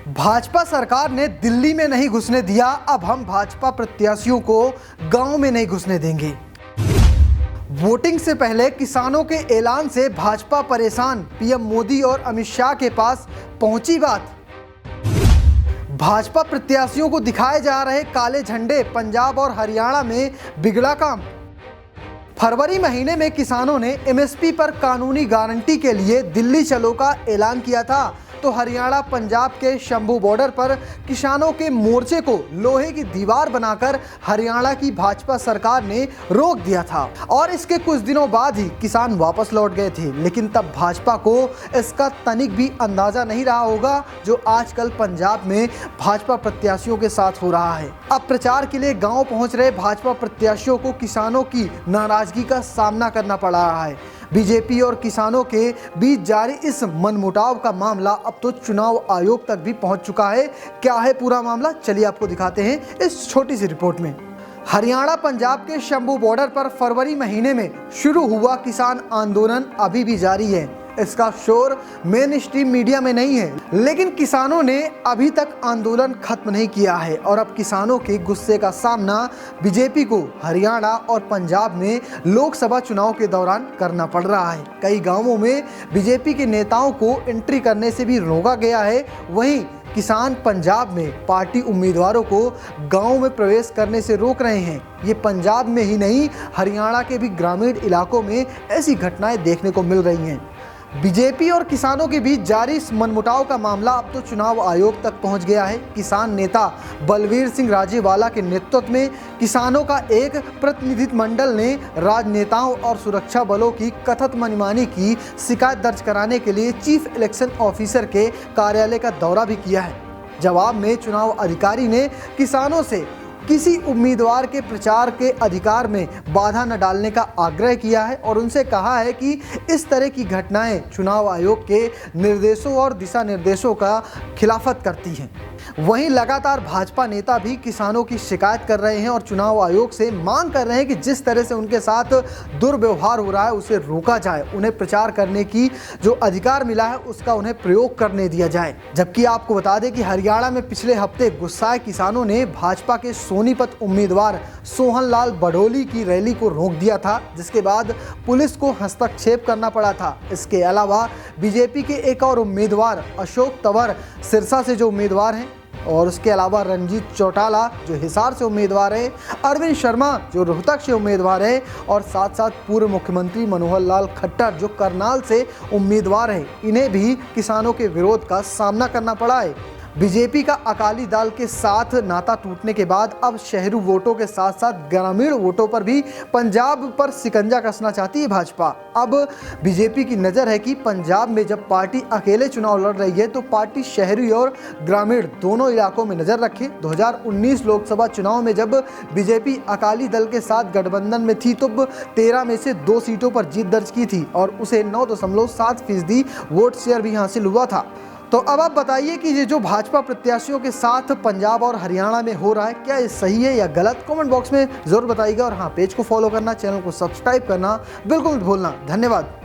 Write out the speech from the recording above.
भाजपा सरकार ने दिल्ली में नहीं घुसने दिया, अब हम भाजपा प्रत्याशियों को गांव में नहीं घुसने देंगे। वोटिंग से पहले किसानों के ऐलान से भाजपा परेशान, पीएम मोदी और अमित शाह के पास पहुंची बात। भाजपा प्रत्याशियों को दिखाए जा रहे काले झंडे, पंजाब और हरियाणा में बिगड़ा काम। फरवरी महीने में किसानों ने एमएसपी पर कानूनी गारंटी के लिए दिल्ली चलो का ऐलान किया था, तो हरियाणा पंजाब के शंभू बॉर्डर पर किसानों के मोर्चे को लोहे की दीवार बनाकर हरियाणा की भाजपा सरकार ने रोक दिया था और इसके कुछ दिनों बाद ही किसान वापस लौट गए थे। लेकिन तब भाजपा को इसका तनिक भी अंदाजा नहीं रहा होगा जो आजकल पंजाब में भाजपा प्रत्याशियों के साथ हो रहा है। अब प्रचार के लिए गांव पहुंच रहे भाजपा प्रत्याशियों को किसानों की नाराजगी का सामना करना पड़ रहा है। बीजेपी और किसानों के बीच जारी इस मनमुटाव का मामला अब तो चुनाव आयोग तक भी पहुंच चुका है। क्या है पूरा मामला, चलिए आपको दिखाते हैं इस छोटी सी रिपोर्ट में। हरियाणा पंजाब के शंभू बॉर्डर पर फरवरी महीने में शुरू हुआ किसान आंदोलन अभी भी जारी है। इसका शोर मेन स्ट्रीम मीडिया में नहीं है, लेकिन किसानों ने अभी तक आंदोलन खत्म नहीं किया है और अब किसानों के गुस्से का सामना बीजेपी को हरियाणा और पंजाब में लोकसभा चुनाव के दौरान करना पड़ रहा है। कई गांवों में बीजेपी के नेताओं को एंट्री करने से भी रोका गया है। वहीं किसान पंजाब में पार्टी उम्मीदवारों को गांव में प्रवेश करने से रोक रहे हैं। ये पंजाब में ही नहीं, हरियाणा के भी ग्रामीण इलाकों में ऐसी घटनाएं देखने को मिल रही हैं। बीजेपी और किसानों के बीच जारी इस मनमुटाव का मामला अब तो चुनाव आयोग तक पहुंच गया है। किसान नेता बलवीर सिंह राजेवाला के नेतृत्व में किसानों का एक प्रतिनिधिमंडल ने राजनेताओं और सुरक्षा बलों की कथित मनमानी की शिकायत दर्ज कराने के लिए चीफ इलेक्शन ऑफिसर के कार्यालय का दौरा भी किया है। जवाब में चुनाव अधिकारी ने किसानों से किसी उम्मीदवार के प्रचार के अधिकार में बाधा न डालने का आग्रह किया है और उनसे कहा है कि इस तरह की घटनाएं चुनाव आयोग के निर्देशों और दिशा निर्देशों का खिलाफत करती हैं। वहीं लगातार भाजपा नेता भी किसानों की शिकायत कर रहे हैं और चुनाव आयोग से मांग कर रहे हैं कि जिस तरह से उनके साथ दुर्व्यवहार हो रहा है उसे रोका जाए, उन्हें प्रचार करने की जो अधिकार मिला है उसका उन्हें प्रयोग करने दिया जाए। जबकि आपको बता दें कि हरियाणा में पिछले हफ्ते गुस्साए किसानों ने भाजपा के सोनीपत उम्मीदवार सोहन लाल बड़ोली की रैली को रोक दिया था, जिसके बाद पुलिस को हस्तक्षेप करना पड़ा था। इसके अलावा बीजेपी के एक और उम्मीदवार अशोक तंवर सिरसा से जो उम्मीदवार हैं और उसके अलावा रंजीत चौटाला जो हिसार से उम्मीदवार है, अरविंद शर्मा जो रोहतक से उम्मीदवार है और साथ साथ पूर्व मुख्यमंत्री मनोहर लाल खट्टर जो करनाल से उम्मीदवार है, इन्हें भी किसानों के विरोध का सामना करना पड़ा है। बीजेपी का अकाली दल के साथ नाता टूटने के बाद अब शहरी वोटों के साथ साथ ग्रामीण वोटों पर भी पंजाब पर शिकंजा कसना चाहती है भाजपा। अब बीजेपी की नज़र है कि पंजाब में जब पार्टी अकेले चुनाव लड़ रही है तो पार्टी शहरी और ग्रामीण दोनों इलाकों में नज़र रखे। 2019 लोकसभा चुनाव में जब बीजेपी अकाली दल के साथ गठबंधन में थी तो 13 में से 2 सीटों पर जीत दर्ज की थी और उसे 9.7% वोट शेयर भी हासिल हुआ था। तो अब आप बताइए कि ये जो भाजपा प्रत्याशियों के साथ पंजाब और हरियाणा में हो रहा है, क्या ये सही है या गलत? कमेंट बॉक्स में ज़रूर बताइएगा और हाँ, पेज को फॉलो करना, चैनल को सब्सक्राइब करना बिल्कुल मत भूलना। धन्यवाद।